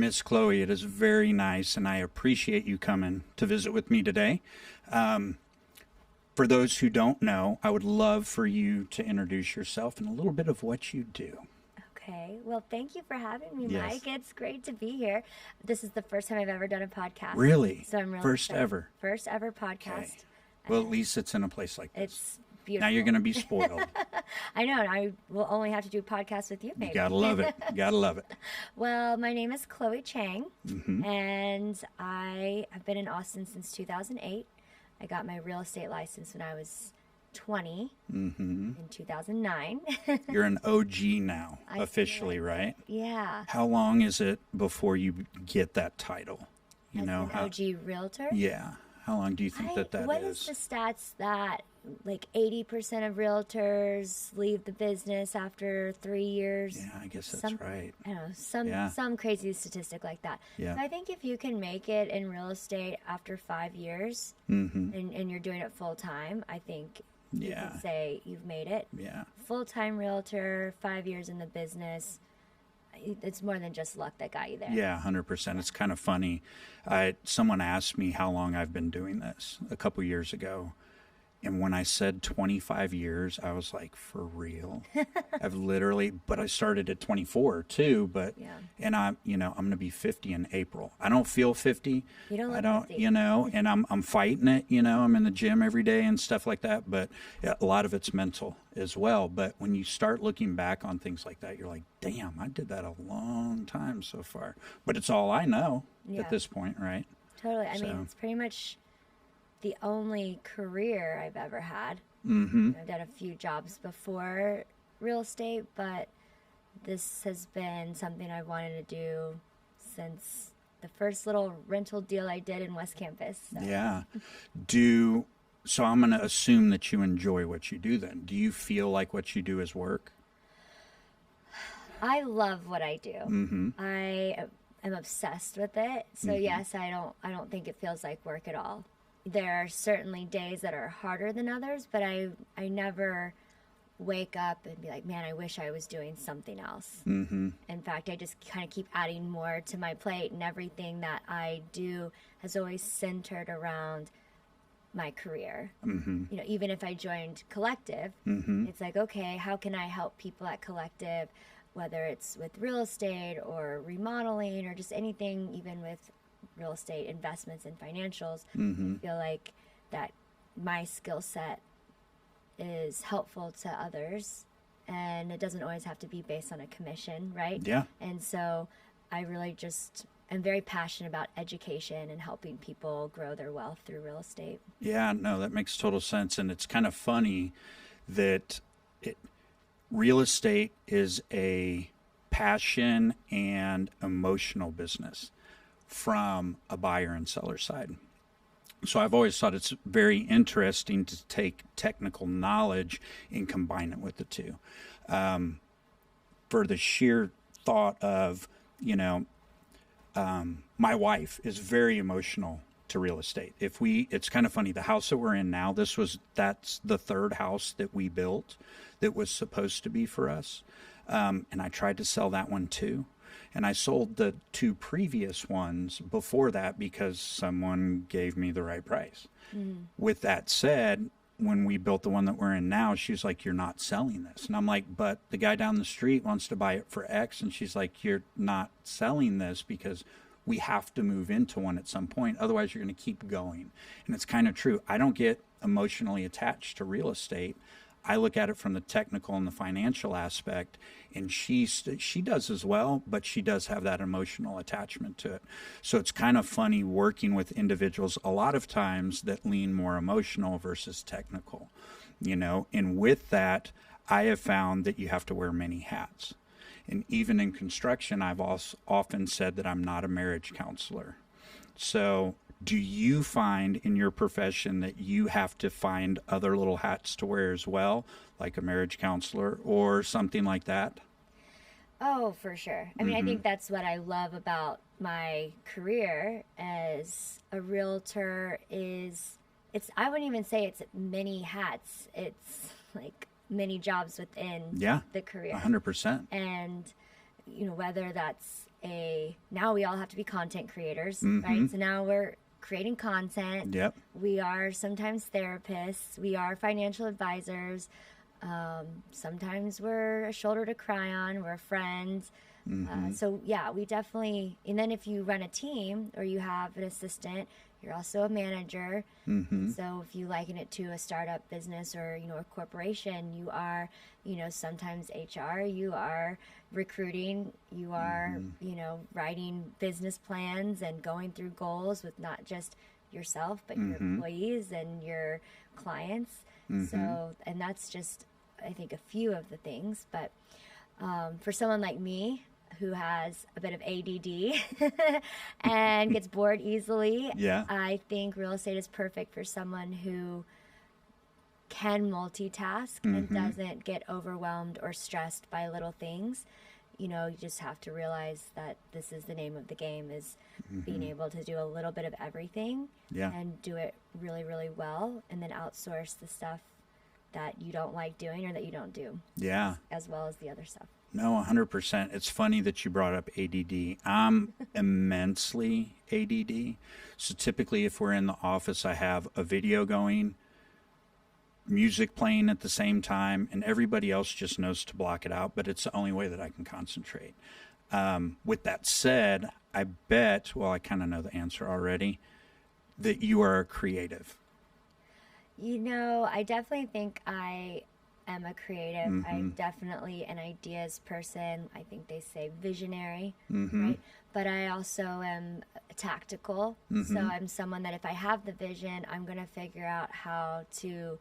Miss Chloe, it is very nice, and I appreciate you coming to visit with me today. For those who don't know, I would love for you to introduce yourself and a little bit of what you do. Okay. Well, thank you for having me, Yes. Mike. It's great to be here. This is the first time I've ever done a podcast. Really? So I'm really First excited. ever? First ever podcast. Okay. Well, at least it's in a place like this. It's beautiful. Now you're going to be spoiled. I know, and I will only have to do podcasts with you, maybe. You got to love it. You got to love it. Well, my name is Chloe Chiang, and I have been in Austin since 2008. I got my real estate license when I was 20 in 2009. You're an OG now, I feel officially, right? Yeah. How long is it before you get that title? You As know, an OG realtor. yeah. How long do you think that What is? is the stats that like 80% of realtors leave the business after 3 years? Yeah, I guess that's right. I don't know, some crazy statistic like that. Yeah. So I think if you can make it in real estate after 5 years and you're doing it full time, I think you Yeah. can say you've made it. Yeah. Full-time realtor, 5 years in the business. It's more than just luck that got you there. Yeah, 100%. It's kind of funny. Someone asked me how long I've been doing this a couple years ago. And when I said 25 years, I was like, for real? I've literally, but I started at 24 too, Yeah. and I'm going to be 50 in April. I don't feel 50. You don't look I don't, 50. and I'm fighting it, I'm in the gym every day and stuff like that, but yeah, a lot of it's mental as well. But when you start looking back on things like that, you're like, damn, I did that a long time so far. But it's all I know Yeah. at this point, right? Totally. I mean, So- it's pretty much the only career I've ever had. Mm-hmm. I've done a few jobs before real estate, but this has been something I wanted to do since the first little rental deal I did in West Campus. So. Yeah. So I'm going to assume that you enjoy what you do then. Do you feel like what you do is work? I love what I do. Mm-hmm. I am obsessed with it. So yes, I don't think it feels like work at all. There are certainly days that are harder than others, but I never wake up and be like, man, I wish I was doing something else. Mm-hmm. In fact, I just kind of keep adding more to my plate, and everything that I do has always centered around my career. Mm-hmm. Even if I joined Collective, it's like, okay, how can I help people at Collective, whether it's with real estate or remodeling or just anything, even with real estate investments and financials. I feel like that my skill set is helpful to others, and it doesn't always have to be based on a commission, right? Yeah. And so I really just am very passionate about education and helping people grow their wealth through real estate. Yeah, no, that makes total sense. And it's kind of funny that real estate is a passion and emotional business from a buyer and seller side. So I've always thought it's very interesting to take technical knowledge and combine it with the two. For the sheer thought of, my wife is very emotional to real estate. It's kind of funny, the house that we're in now, that's the third house that we built that was supposed to be for us. And I tried to sell that one too. And I sold the two previous ones before that because someone gave me the right price. With that said, when we built the one that we're in now, she's like, you're not selling this. And I'm like, but the guy down the street wants to buy it for X. And she's like, you're not selling this because we have to move into one at some point. Otherwise, you're going to keep going. And it's kind of true. I don't get emotionally attached to real estate. I look at it from the technical and the financial aspect, and she does as well, but she does have that emotional attachment to it. So it's kind of funny working with individuals a lot of times that lean more emotional versus technical, and with that, I have found that you have to wear many hats. And even in construction, I've also often said that I'm not a marriage counselor. So do you find in your profession that you have to find other little hats to wear as well, like a marriage counselor or something like that? Oh, for sure. I mean, I think that's what I love about my career as a realtor I wouldn't even say it's many hats. It's like many jobs within the career. 100%. And, whether that's now we all have to be content creators, Mm-hmm. right? So now we're creating content. Yep. We are sometimes therapists. We are financial advisors. Sometimes we're a shoulder to cry on. We're friends. So yeah, we definitely, and then if you run a team or you have an assistant, you're also a manager. So if you liken it to a startup business or, a corporation, you are, sometimes HR, you are recruiting, you are, writing business plans and going through goals with not just yourself, but your employees and your clients. So, and that's just, I think, a few of the things. But for someone like me, who has a bit of ADD and gets bored easily, Yeah. I think real estate is perfect for someone who can multitask and doesn't get overwhelmed or stressed by little things. You just have to realize that this is the name of the game, is being able to do a little bit of everything and do it really, really well, and then outsource the stuff that you don't like doing or that you don't do. Yeah. As well as the other stuff. No, 100%. It's funny that you brought up ADD. I'm immensely ADD. So typically if we're in the office, I have a video going, music playing at the same time, and everybody else just knows to block it out, but it's the only way that I can concentrate. With that said, I bet, well, I kind of know the answer already, that you are a creative. I definitely think I am a creative. I'm definitely an ideas person. I think they say visionary, right? But I also am tactical. So I'm someone that if I have the vision, I'm going to figure out how to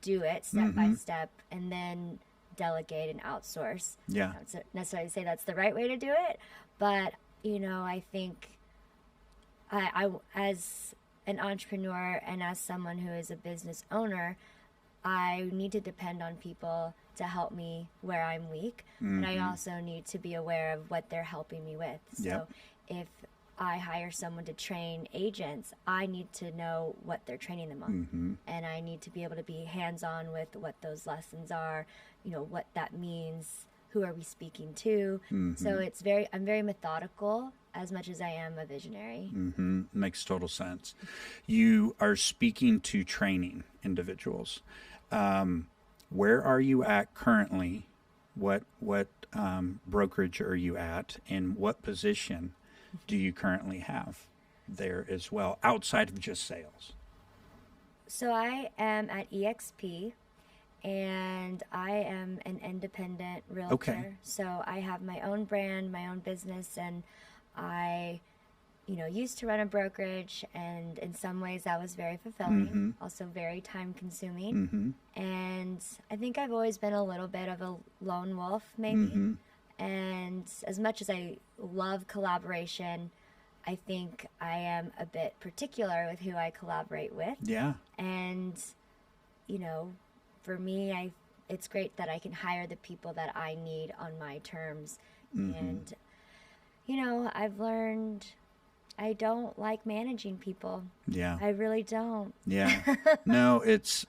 do it step by step, and then delegate and outsource. Yeah. I don't necessarily say that's the right way to do it, but I think I as an entrepreneur and as someone who is a business owner, I need to depend on people to help me where I'm weak, but I also need to be aware of what they're helping me with. So if I hire someone to train agents, I need to know what they're training them on. And I need to be able to be hands-on with what those lessons are, what that means, who are we speaking to. So I'm very methodical as much as I am a visionary. Makes total sense. You are speaking to training individuals. Where are you at currently? What brokerage are you at, and what position do you currently have there as well, outside of just sales? So I am at EXP, and I am an independent realtor. Okay. So I have my own brand, my own business, and I, used to run a brokerage, and in some ways that was very fulfilling, also very time consuming. And I think I've always been a little bit of a lone wolf, maybe. And as much as I love collaboration, I think I am a bit particular with who I collaborate with. Yeah. And, for me, it's great that I can hire the people that I need on my terms. And, I've learned I don't like managing people. Yeah. I really don't. Yeah. No, it's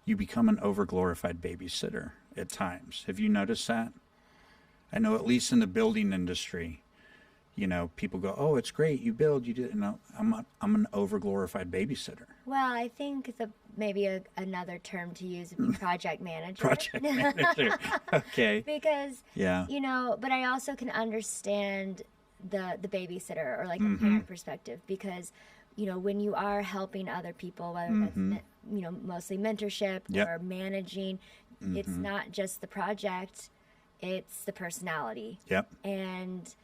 you become an overglorified babysitter at times. Have you noticed that? I know, at least in the building industry, people go, "Oh, it's great, you build, you do." I'm an overglorified babysitter. Well, I think maybe another term to use would be project manager. Project manager. Okay. Because Yeah. But I also can understand the babysitter or like a parent perspective, because when you are helping other people, whether that's mostly mentorship or managing, it's not just the project, it's the personality. Yep. And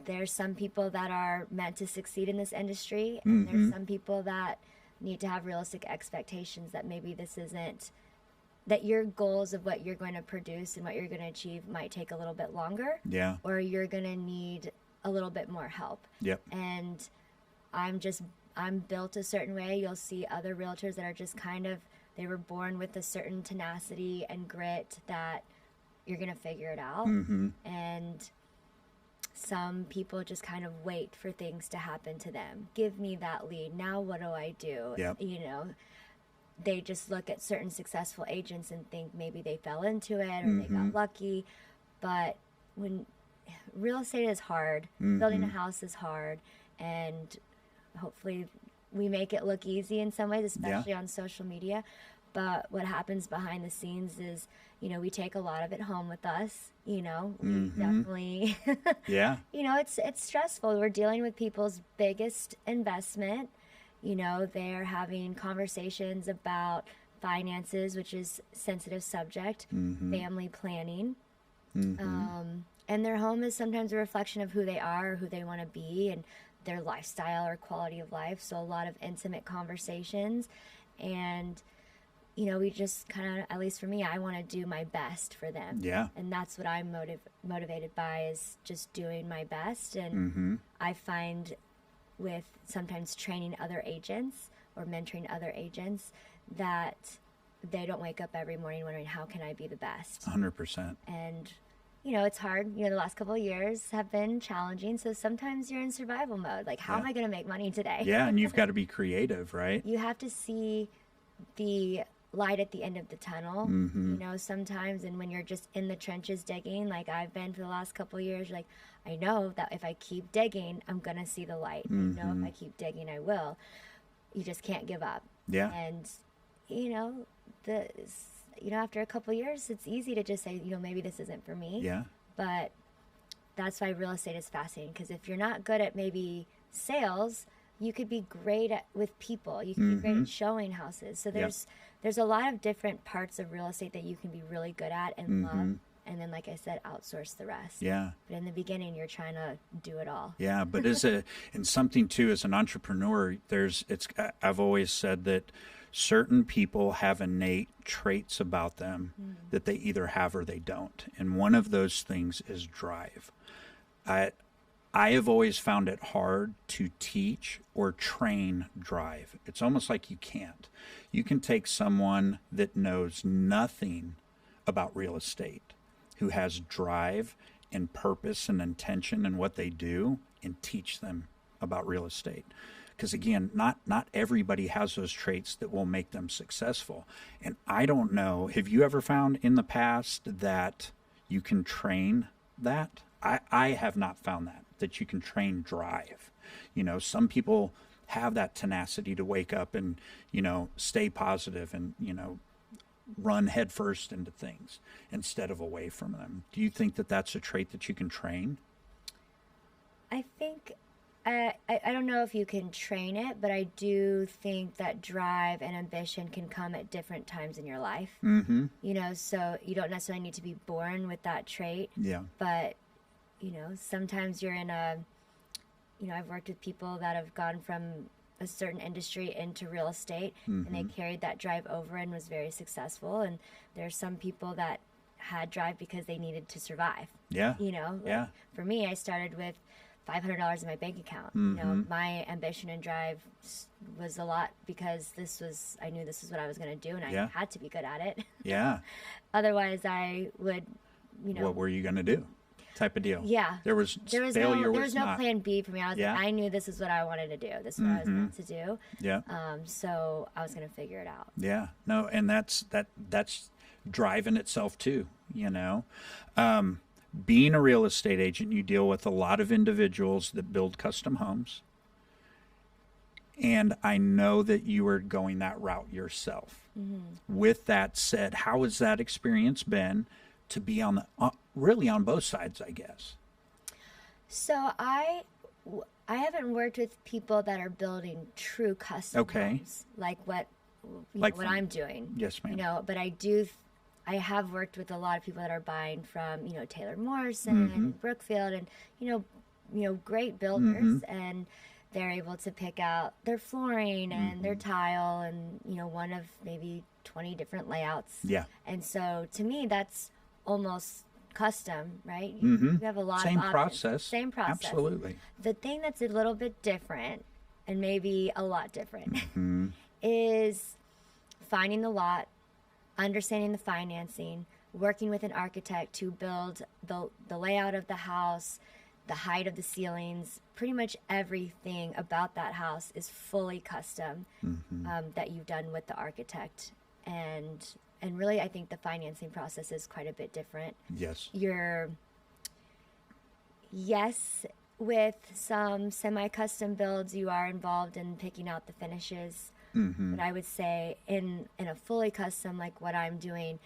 there's some people that are meant to succeed in this industry, and there's some people that need to have realistic expectations that maybe this isn't, that your goals of what you're going to produce and what you're going to achieve might take a little bit longer. Yeah. Or you're going to need a little bit more help. Yep. And I'm built a certain way. You'll see other realtors that are just they were born with a certain tenacity and grit that you're going to figure it out. And some people just kind of wait for things to happen to them. Give me that lead. Now what do I do? Yep. They just look at certain successful agents and think maybe they fell into it or they got lucky. But when real estate is hard. Building a house is hard, and hopefully we make it look easy in some ways, especially on social media. But what happens behind the scenes is, we take a lot of it home with us. We definitely, it's stressful. We're dealing with people's biggest investment. They're having conversations about finances, which is a sensitive subject, family planning. And their home is sometimes a reflection of who they are or who they want to be and their lifestyle or quality of life. So a lot of intimate conversations. And, we just kind of, at least for me, I want to do my best for them. Yeah. And that's what I'm motivated by, is just doing my best. And I find with sometimes training other agents or mentoring other agents that they don't wake up every morning wondering, how can I be the best? 100%. And it's hard. The last couple of years have been challenging. So sometimes you're in survival mode. Like, how am I going to make money today? Yeah, and you've got to be creative, right? You have to see the light at the end of the tunnel, sometimes. And when you're just in the trenches digging, like I've been for the last couple of years, like, I know that if I keep digging, I'm going to see the light. If I keep digging, I will. You just can't give up. Yeah. And, after a couple of years, it's easy to just say, maybe this isn't for me. Yeah. But that's why real estate is fascinating, because if you're not good at maybe sales, you could be great with people. You can be great at showing houses. So there's a lot of different parts of real estate that you can be really good at and love. And then, like I said, outsource the rest. Yeah. But in the beginning, you're trying to do it all. Yeah, but and something too, as an entrepreneur, I've always said that certain people have innate traits about them that they either have or they don't. And one of those things is drive. I have always found it hard to teach or train drive. It's almost like you can't. You can take someone that knows nothing about real estate, who has drive and purpose and intention in what they do, and teach them about real estate. Because again, not everybody has those traits that will make them successful. And I don't know, have you ever found in the past that you can train that? I have not found that you can train drive. Some people have that tenacity to wake up and, stay positive and, run headfirst into things instead of away from them. Do you think that that's a trait that you can train? I think, I don't know if you can train it, but I do think that drive and ambition can come at different times in your life. So you don't necessarily need to be born with that trait. Yeah. But, sometimes you're in I've worked with people that have gone from a certain industry into real estate, and they carried that drive over and was very successful. And there's some people that had drive because they needed to survive. Yeah. For me, I started with $500 in my bank account. My ambition and drive was a lot because I knew this is what I was going to do, and I had to be good at it. Yeah. Otherwise I would, What were you going to do? Type of deal. Yeah. There was no plan B for me. I knew this is what I wanted to do. This is what I was meant to do. Yeah. So I was going to figure it out. Yeah. No, and that's drive in itself too, Being a real estate agent, you deal with a lot of individuals that build custom homes. And I know that you are going that route yourself. With that said, how has that experience been to be on really on both sides, I guess? So I haven't worked with people that are building true custom homes, like what I'm doing. Yes, ma'am. But I have worked with a lot of people that are buying from, Taylor Morrison and Brookfield and, great builders, and they're able to pick out their flooring and their tile and, one of maybe 20 different layouts. Yeah. And so to me, that's almost custom, right? You have a lot of options. Same process. Absolutely. The thing that's a little bit different, and maybe a lot different, is finding the lot, understanding the financing, working with an architect to build the layout of the house, the height of the ceilings, pretty much everything about that house is fully custom that you've done with the architect. And really, I think the financing process is quite a bit different. Yes. yes, with some semi-custom builds, you are involved in picking out the finishes. But I would say in a fully custom, like what I'm doing,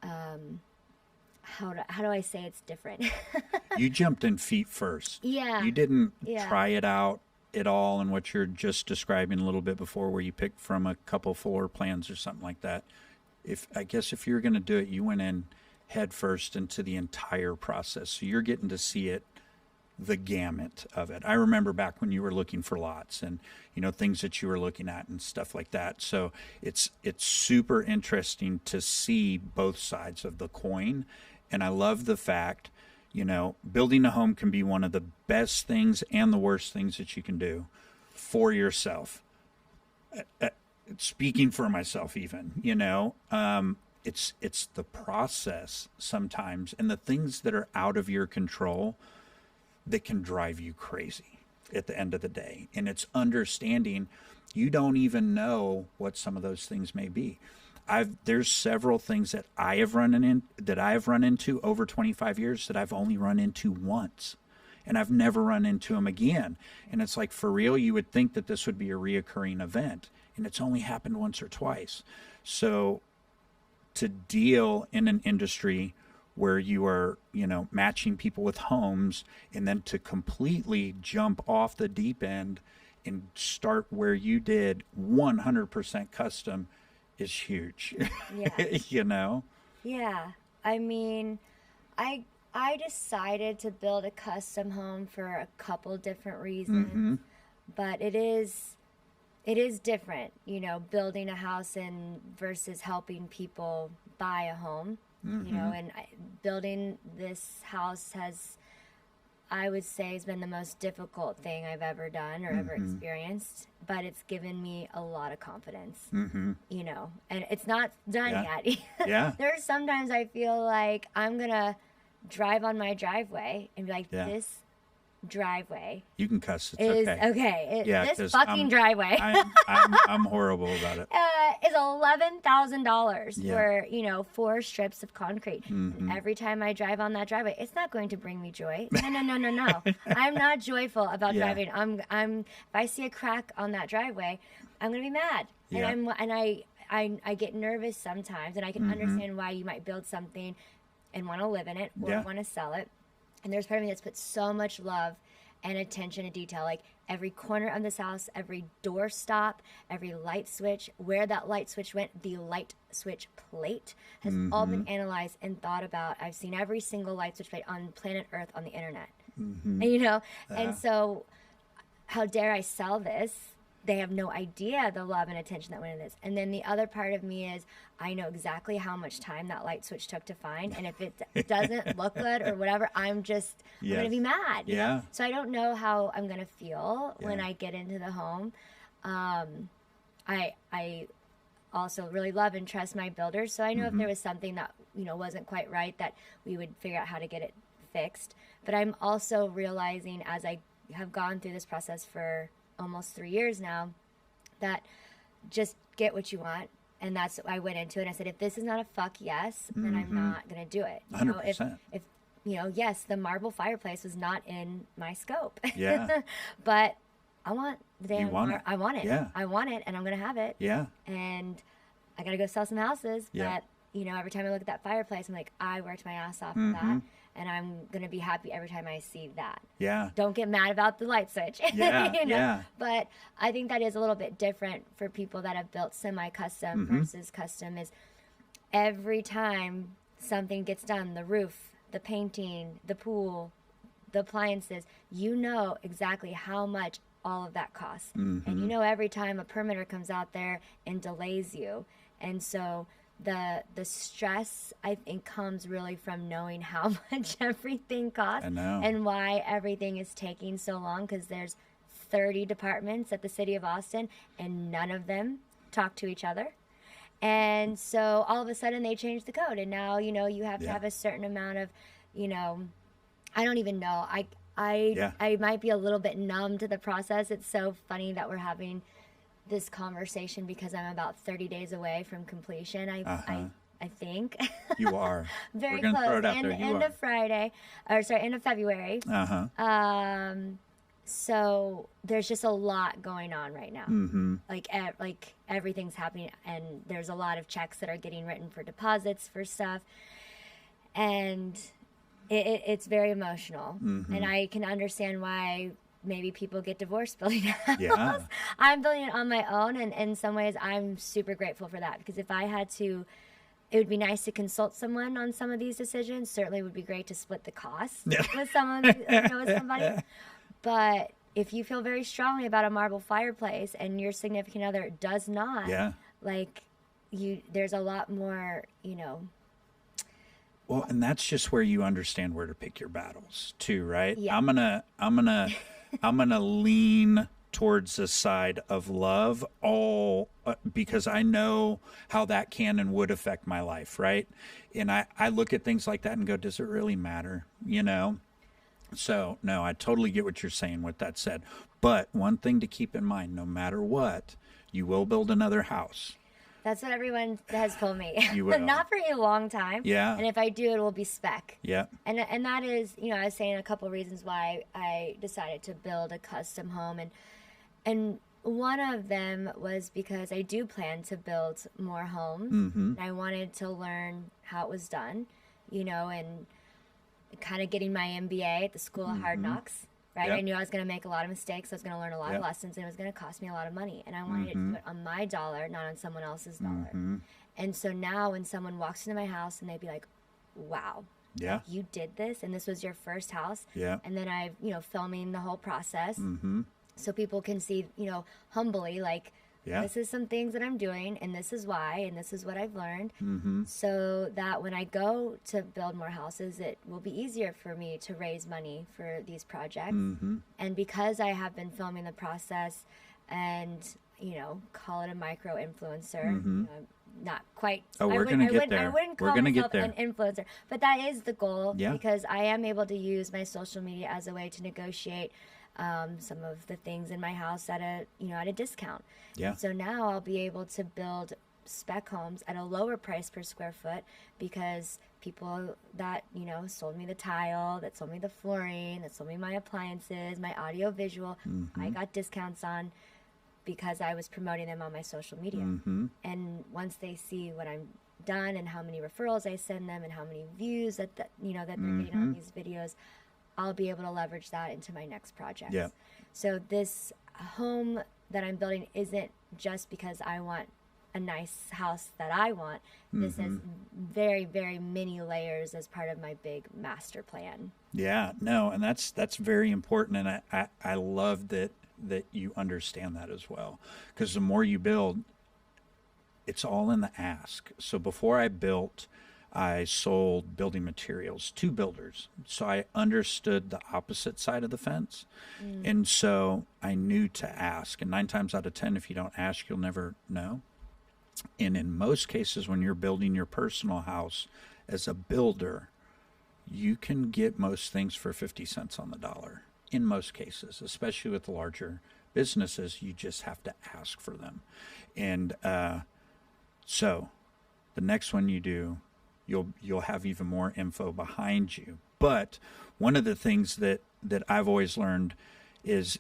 how do I say it's different? You jumped in feet first. Yeah. You didn't Yeah. try it out at all in what you're just describing a little bit before, where you picked from a couple floor plans or something like that. I guess if you're going to do it, you went in head first into the entire process. So you're getting to see it, the gamut of it. I remember back when you were looking for lots and, you know, things that you were looking at and stuff like that. So it's super interesting to see both sides of the coin. And I love the fact, you know, building a home can be one of the best things and the worst things that you can do for yourself. Speaking for myself, even, you know, it's the process sometimes and the things that are out of your control that can drive you crazy at the end of the day. And it's understanding you don't even know what some of those things may be. There's several things that I have run into over 25 years that I've only run into once, and I've never run into them again. And it's like, for real, you would think that this would be a reoccurring event, and it's only happened once or twice. So to deal in an industry where you are, you know, matching people with homes, and then to completely jump off the deep end and start where you did 100% custom is huge. Yeah. You know? Yeah. I mean, I decided to build a custom home for a couple different reasons, but it is different, you know, building a house and versus helping people buy a home. You know, and building this house I would say, has been the most difficult thing I've ever done or ever experienced, but it's given me a lot of confidence, you know, and it's not done yet. Yeah. There's sometimes I feel like I'm going to drive on my driveway and be like, Yeah. this driveway You can cuss. It's is okay. Yeah, this 'cause fucking driveway I'm horrible about it. is $11,000 Yeah. for, you know, 4 strips of concrete. And every time I drive on that driveway, it's not going to bring me joy. No. I'm not joyful about Yeah. driving. If I see a crack on that driveway, I'm gonna be mad. Yeah. I get nervous sometimes, and I can understand why you might build something and want to live in it or Yeah. want to sell it. And there's part of me that's put so much love and attention to detail, like every corner of this house, every door stop, every light switch, where that light switch went, the light switch plate has all been analyzed and thought about. I've seen every single light switch plate on planet Earth on the internet. And, you know, and so how dare I sell this? They have no idea the love and attention that went into this. And then the other part of me is, I know exactly how much time that light switch took to find. And if it doesn't look good or whatever, I'm going to be mad. You know? So I don't know how I'm going to feel when I get into the home. I also really love and trust my builders. So I know if there was something that, you know, wasn't quite right, that we would figure out how to get it fixed. But I'm also realizing, as I have gone through this process for almost 3 years now, that just get what you want. And that's what I went into it. I said, if this is not a fuck yes, then I'm not going to do it. You know, 100%. if you know, yes, the marble fireplace was not in my scope. Yeah. But I want the damn You want it. I want it. Yeah. I want it, and I'm going to have it. Yeah. And I got to go sell some houses. Yeah. But, you know, every time I look at that fireplace, I'm like, I worked my ass off for that. And I'm going to be happy every time I see that. Yeah. Don't get mad about the light switch. Yeah, you know? yeah. But I think that is a little bit different for people that have built semi-custom versus custom, is every time something gets done, the roof, the painting, the pool, the appliances, you know exactly how much all of that costs. And you know every time a permitter comes out there and delays you. And so the stress, I think, comes really from knowing how much everything costs. I know. And why everything is taking so long, because there's 30 departments at the city of Austin and none of them talk to each other. And so all of a sudden they change the code, and now, you know, you have to have a certain amount of, you know, I don't even know. I might be a little bit numb to the process. It's so funny that we're having this conversation because I'm about 30 days away from completion. I think. You are. Very We're going to close. throw it out there. You End are. of Friday, or sorry, end of February. So there's just a lot going on right now. Like everything's happening, and there's a lot of checks that are getting written for deposits for stuff, and it's very emotional. And I can understand why maybe people get divorced building a house. Yeah. I'm building it on my own, and in some ways, I'm super grateful for that, because if I had to, it would be nice to consult someone on some of these decisions. Certainly would be great to split the cost with someone, with somebody. But if you feel very strongly about a marble fireplace and your significant other does not, there's a lot more, Well, and that's just where you understand where to pick your battles too, right? Yeah. I'm gonna lean towards the side of love, because I know how that can and would affect my life, right? And I look at things like that and go, does it really matter? So no, I totally get what you're saying with that said. But one thing to keep in mind, no matter what, you will build another house. That's what everyone has told me. You will. Not for a long time. Yeah. And if I do, it will be spec. Yeah. And that is, I was saying a couple reasons why I decided to build a custom home, and one of them was because I do plan to build more homes. And I wanted to learn how it was done, and kind of getting my MBA at the School of Hard Knocks. Right, Yep. I knew I was going to make a lot of mistakes. I was going to learn a lot of lessons, and it was going to cost me a lot of money. And I wanted it to put on my dollar, not on someone else's dollar. And so now, when someone walks into my house and they'd be like, "Wow, Yeah. you did this, and this was your first house." Yeah. And then I've filming the whole process, so people can see humbly like. Yeah. This is some things that I'm doing, and this is why, and this is what I've learned. So that when I go to build more houses, it will be easier for me to raise money for these projects. And because I have been filming the process and, call it a micro influencer, not quite. Oh, we're going to get there. I wouldn't call myself an influencer, but that is the goal, because I am able to use my social media as a way to negotiate some of the things in my house at a discount. Yeah. So now I'll be able to build spec homes at a lower price per square foot, because people that sold me the tile, that sold me the flooring, that sold me my appliances, my audio visual, I got discounts on, because I was promoting them on my social media. And once they see what I'm done and how many referrals I send them and how many views that they're getting on these videos, I'll be able to leverage that into my next project. Yeah. So this home that I'm building isn't just because I want a nice house that I want. This is very, very many layers as part of my big master plan. Yeah, no, and that's very important, and I love that you understand that as well, because the more you build, it's all in the ask. So before I built, I sold building materials to builders. So I understood the opposite side of the fence. And so I knew to ask. And 9 times out of 10, if you don't ask, you'll never know. And in most cases, when you're building your personal house as a builder, you can get most things for 50 cents on the dollar. In most cases, especially with the larger businesses, you just have to ask for them. And so the next one you do, you'll have even more info behind you. But one of the things that I've always learned is,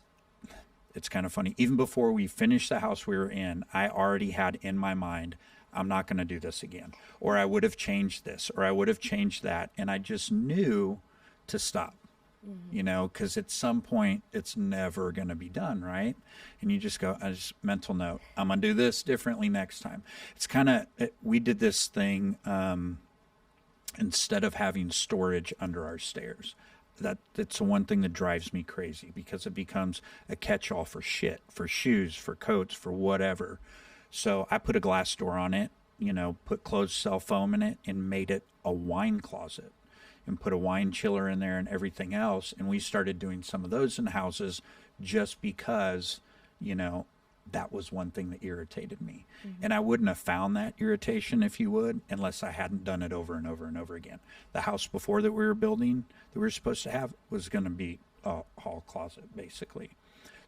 it's kind of funny, even before we finished the house we were in, I already had in my mind, I'm not going to do this again, or I would have changed this, or I would have changed that, and I just knew to stop. Because at some point it's never going to be done, right? And you just go, as mental note, I'm going to do this differently next time. It's kind of, we did this thing, instead of having storage under our stairs. That's the one thing that drives me crazy, because it becomes a catch-all for shit, for shoes, for coats, for whatever. So I put a glass door on it, put closed cell foam in it, and made it a wine closet, and put a wine chiller in there and everything else. And we started doing some of those in houses just because, that was one thing that irritated me. And I wouldn't have found that irritation, if you would, unless I hadn't done it over and over and over again. The house before that we were building, that we were supposed to have, was going to be a hall closet, basically.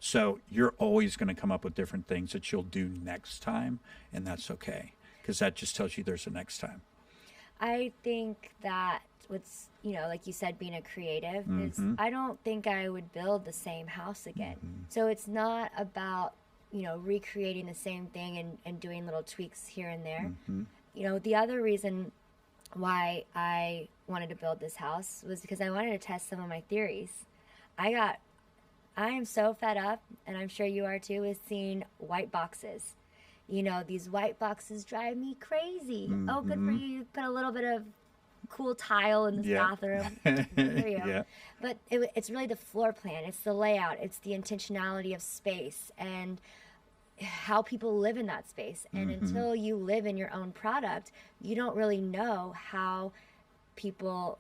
So you're always going to come up with different things that you'll do next time, and that's okay, because that just tells you there's a next time. I think that what's, like you said, being a creative is, I don't think I would build the same house again. So it's not about, recreating the same thing and doing little tweaks here and there. The other reason why I wanted to build this house was because I wanted to test some of my theories. I am so fed up, and I'm sure you are too, with seeing white boxes. These white boxes drive me crazy. Oh, good for you. You put a little bit of cool tile in this bathroom. Good for you. But it's really the floor plan. It's the layout. It's the intentionality of space and how people live in that space. And until you live in your own product, you don't really know how people,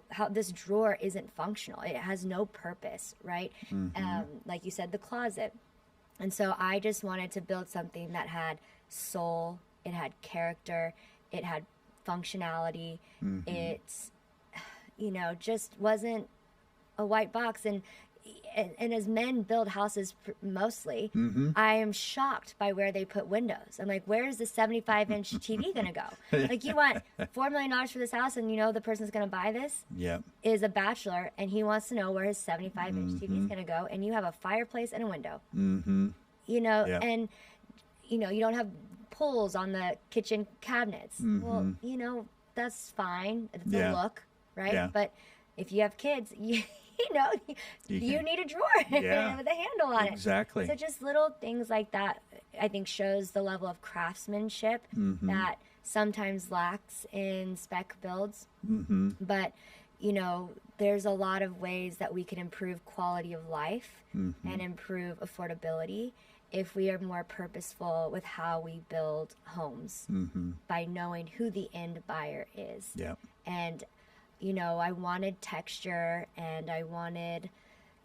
how this drawer isn't functional. It has no purpose, right? Like you said, the closet. And so I just wanted to build something that had soul, it had character, it had functionality. It's, just wasn't a white box. And as men build houses mostly, I am shocked by where they put windows. I'm like, where is the 75-inch TV going to go? Like, you want $4 million for this house, and the person's going to buy this is a bachelor, and he wants to know where his 75-inch TV is going to go, and you have a fireplace and a window. And, you don't have pulls on the kitchen cabinets. Well, that's fine. It's a look, right? But if you have kids, you need a drawer with a handle on it. Exactly. So just little things like that, I think, shows the level of craftsmanship that sometimes lacks in spec builds. But, there's a lot of ways that we can improve quality of life and improve affordability if we are more purposeful with how we build homes by knowing who the end buyer is. And I wanted texture, and I wanted,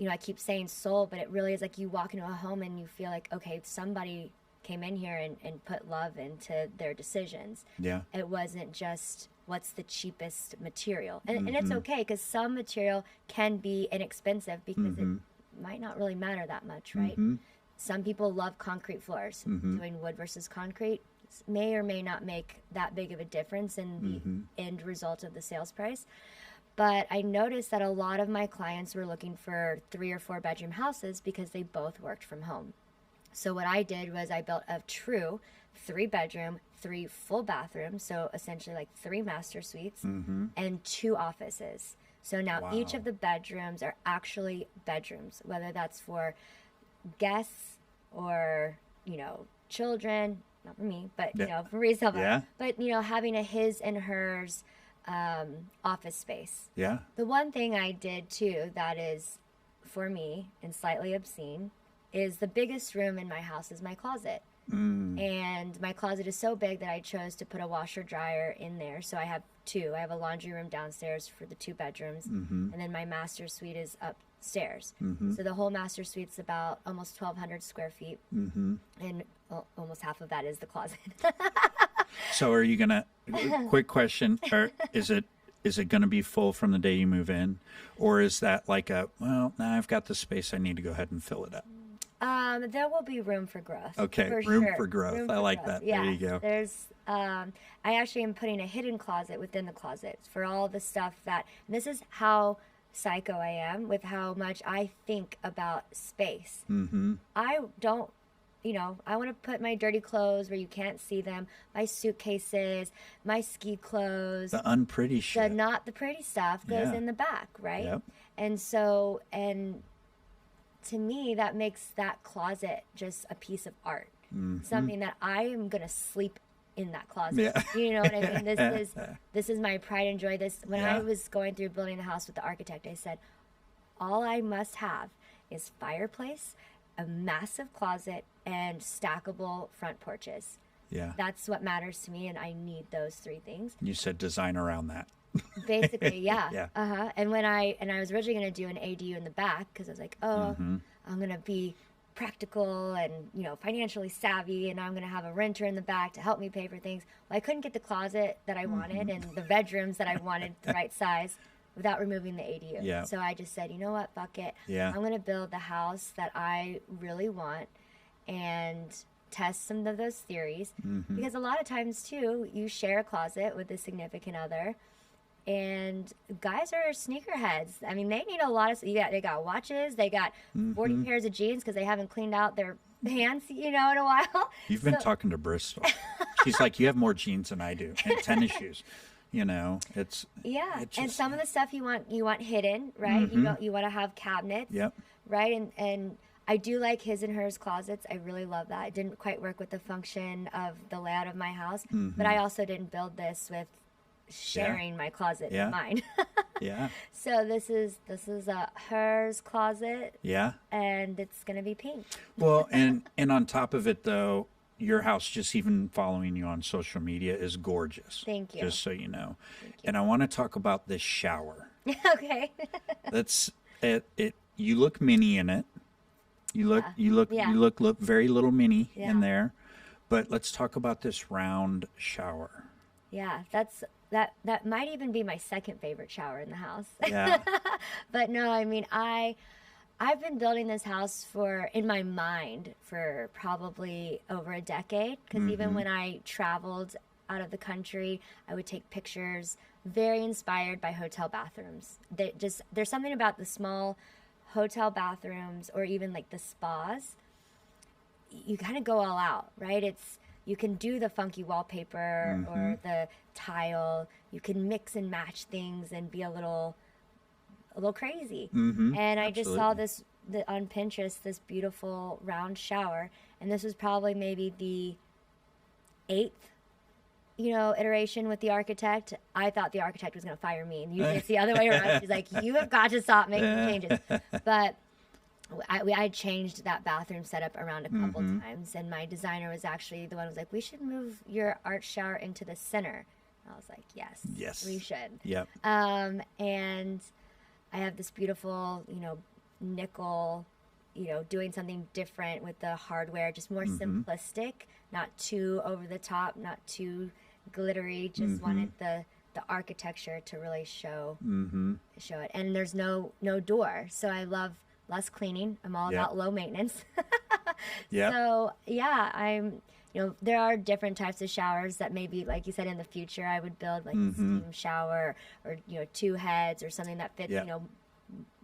I keep saying soul, but it really is like you walk into a home and you feel like, okay, somebody came in here and put love into their decisions. It wasn't just what's the cheapest material. And it's okay, because some material can be inexpensive because it might not really matter that much, right? Some people love concrete floors. Doing wood versus concrete may or may not make that big of a difference in the end result of the sales price. But I noticed that a lot of my clients were looking for 3 or 4 bedroom houses because they both worked from home. So what I did was I built a true 3 bedroom, 3 full bathrooms, so essentially like 3 master suites and 2 offices. So now each of the bedrooms are actually bedrooms, whether that's for guests or, children, not for me, but, for resale. But, having a his and hers office space. The one thing I did too that is for me and slightly obscene is the biggest room in my house is my closet. And my closet is so big that I chose to put a washer dryer in there. So I have 2. I have a laundry room downstairs for the 2 bedrooms, and then my master suite is upstairs. So the whole master suite's about almost 1,200 square feet, and almost half of that is the closet. So are you gonna? Quick question: is it going to be full from the day you move in, or is that like now I've got the space, I need to go ahead and fill it up? There will be room for growth. Okay, room for growth. I like that. Yeah, there you go. There's, I actually am putting a hidden closet within the closet for all the stuff that, and this is how psycho I am with how much I think about space. I don't, I want to put my dirty clothes where you can't see them, my suitcases, my ski clothes. The unpretty shit. Not the pretty stuff goes in the back, right? And so, to me, that makes that closet just a piece of art. Something that I am going to sleep in that closet. You know what I mean? This is my pride and joy. When I was going through building the house with the architect, I said, all I must have is fireplace, a massive closet, and stackable front porches. That's what matters to me, and I need those 3 things. You said design around that. Basically, yeah. And when I was originally going to do an ADU in the back, because I was like, I'm going to be practical and financially savvy, and I'm going to have a renter in the back to help me pay for things. Well, I couldn't get the closet that I wanted and the bedrooms that I wanted the right size without removing the ADU. So I just said, you know what, fuck it. I'm going to build the house that I really want and test some of those theories. Because a lot of times too, you share a closet with a significant other, and guys are sneakerheads. I mean, they need a lot of, they got watches, they got 40 pairs of jeans because they haven't cleaned out their pants, in a while. You've been talking to Bristol. She's like, you have more jeans than I do, and tennis shoes. It's and some of the stuff you want hidden, right? You want to have cabinets, right? And I do like his and hers closets. I really love that. It didn't quite work with the function of the layout of my house, but I also didn't build this with sharing my closet in mind. So this is a hers closet. And it's gonna be pink. Well, and on top of it though, your house, just even following you on social media, is gorgeous. Thank you. Just so you know. And I want to talk about this shower. Okay. That's it. You look mini in it. You look very little mini in there. But let's talk about this round shower. Yeah, that might even be my second favorite shower in the house. Yeah. But no, I mean, I've been building this house in my mind for probably over a decade, because even when I traveled out of the country, I would take pictures very inspired by hotel bathrooms. There's something about the small hotel bathrooms, or even like the spas. You kind of go all out, right? You can do the funky wallpaper or the tile. You can mix and match things and be a little crazy. And I just saw this on Pinterest, this beautiful round shower, and this was probably maybe the 8th iteration with the architect. I thought the architect was going to fire me, and usually it's the other way around. She's like, you have got to stop making changes. But I changed that bathroom setup around a couple times, and my designer was actually the one who was like, we should move your arch shower into the center. And I was like, yes, we should. Yep. And I have this beautiful, nickel, doing something different with the hardware, just more simplistic, not too over the top, not too glittery. Just wanted the architecture to really show it. And there's no door, so I love less cleaning. I'm all about low maintenance. So I'm. There are different types of showers that maybe, like you said, in the future I would build, like a steam shower, or 2 heads, or something that fits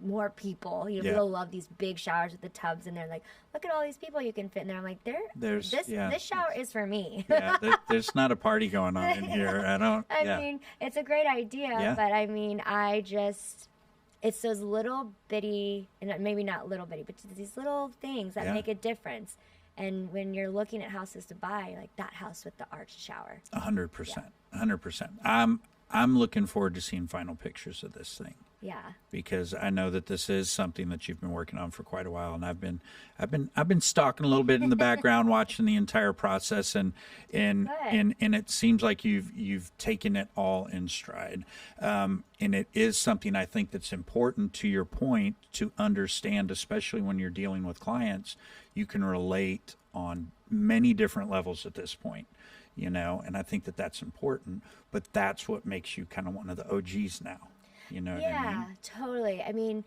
more people. People love these big showers with the tubs, and they're like, look at all these people you can fit in there. I'm like, this shower is for me. There's not a party going on in here. I mean, it's a great idea, but I mean, it's those little bitty, and maybe not little bitty, but these little things that make a difference. And when you're looking at houses to buy, like that house with the arched shower. 100%. 100%. I'm looking forward to seeing final pictures of this thing. Yeah. Because I know that this is something that you've been working on for quite a while, and I've been stalking a little bit in the background, watching the entire process, and it seems like you've taken it all in stride. And it is something I think that's important, to your point, to understand, especially when you're dealing with clients. You can relate on many different levels at this point, and I think that that's important, but that's what makes you kind of one of the OGs now. You know what I mean? Yeah, totally. I mean,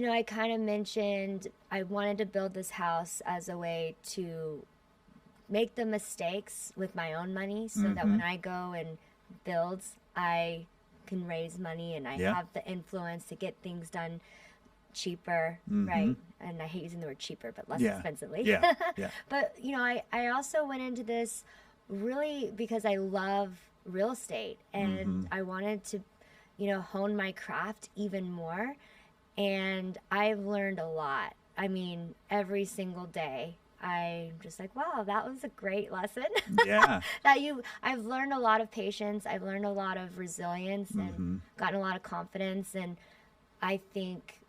I kind of mentioned I wanted to build this house as a way to make the mistakes with my own money, so that when I go and build, I can raise money, and I have the influence to get things done cheaper, right? And I hate using the word cheaper, but less expensively. Yeah. But, I also went into this really because I love real estate, and I wanted to hone my craft even more. And I've learned a lot. I mean, every single day, I'm just like, wow, that was a great lesson. Yeah. I've learned a lot of patience. I've learned a lot of resilience, and gotten a lot of confidence. And I think,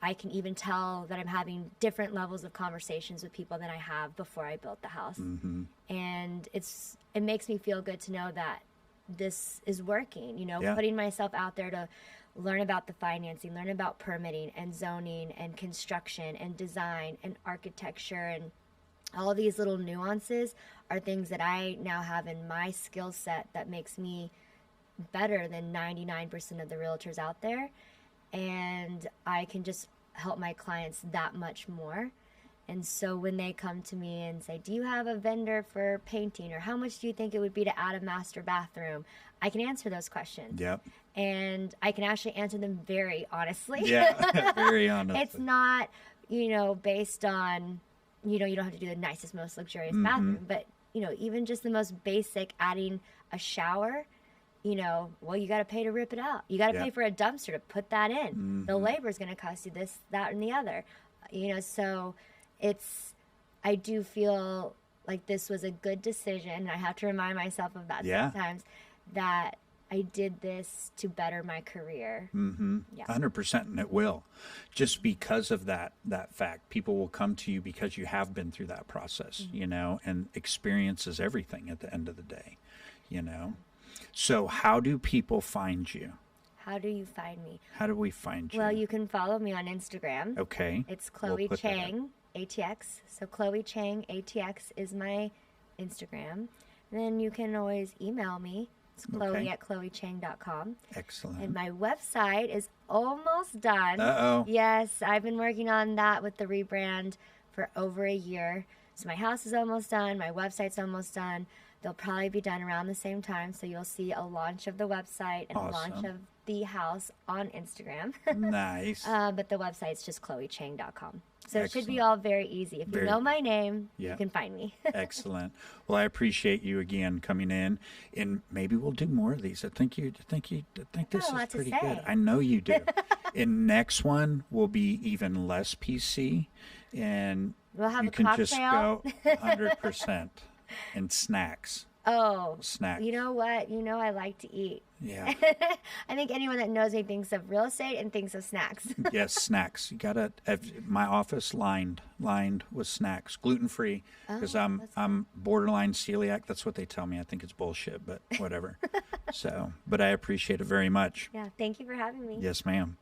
I can even tell that I'm having different levels of conversations with people than I have before I built the house. And it makes me feel good to know that this is working, putting myself out there to learn about the financing, learn about permitting and zoning and construction and design and architecture, and all these little nuances are things that I now have in my skill set that makes me better than 99% of the realtors out there. And I can just help my clients that much more. And so when they come to me and say, do you have a vendor for painting, or how much do you think it would be to add a master bathroom? I can answer those questions. Yep. And I can actually answer them very honestly. Yeah, very honestly. It's not, based on, you don't have to do the nicest, most luxurious bathroom, but, even just the most basic, adding a shower, well, you got to pay to rip it out. You got to pay for a dumpster to put that in. The labor is going to cost you this, that, and the other. So I do feel like this was a good decision. And I have to remind myself of that sometimes, that I did this to better my career. Yeah. 100%, and it will. Just because of that fact, people will come to you because you have been through that process, and experience is everything at the end of the day, So how do people find you? How do you find me? How do we find you? Well, you can follow me on Instagram. Okay. It's Chloe Chiang, ATX. So Chloe Chiang, ATX is my Instagram. Then you can always email me. It's Chloe at chloechiang.com. Excellent. And my website is almost done. Uh-oh. Yes, I've been working on that with the rebrand for over a year. So my house is almost done. My website's almost done. They'll probably be done around the same time. So you'll see a launch of the website and a launch of the house on Instagram. Nice. But the website's just chloechiang.com. So Excellent. It should be all very easy. If you know my name, you can find me. Excellent. Well, I appreciate you again coming in, and maybe we'll do more of these. I think this is pretty good. I know you do. And next one will be even less PC, and we'll have you a can cocktail. just go 100%. And snacks. Oh, snacks. You know what? I like to eat. Yeah. I think anyone that knows me thinks of real estate and thinks of snacks. Yes, snacks. You gotta have my office lined with snacks, gluten free, because I'm borderline celiac. That's what they tell me. I think it's bullshit, but whatever. But I appreciate it very much. Yeah. Thank you for having me. Yes, ma'am.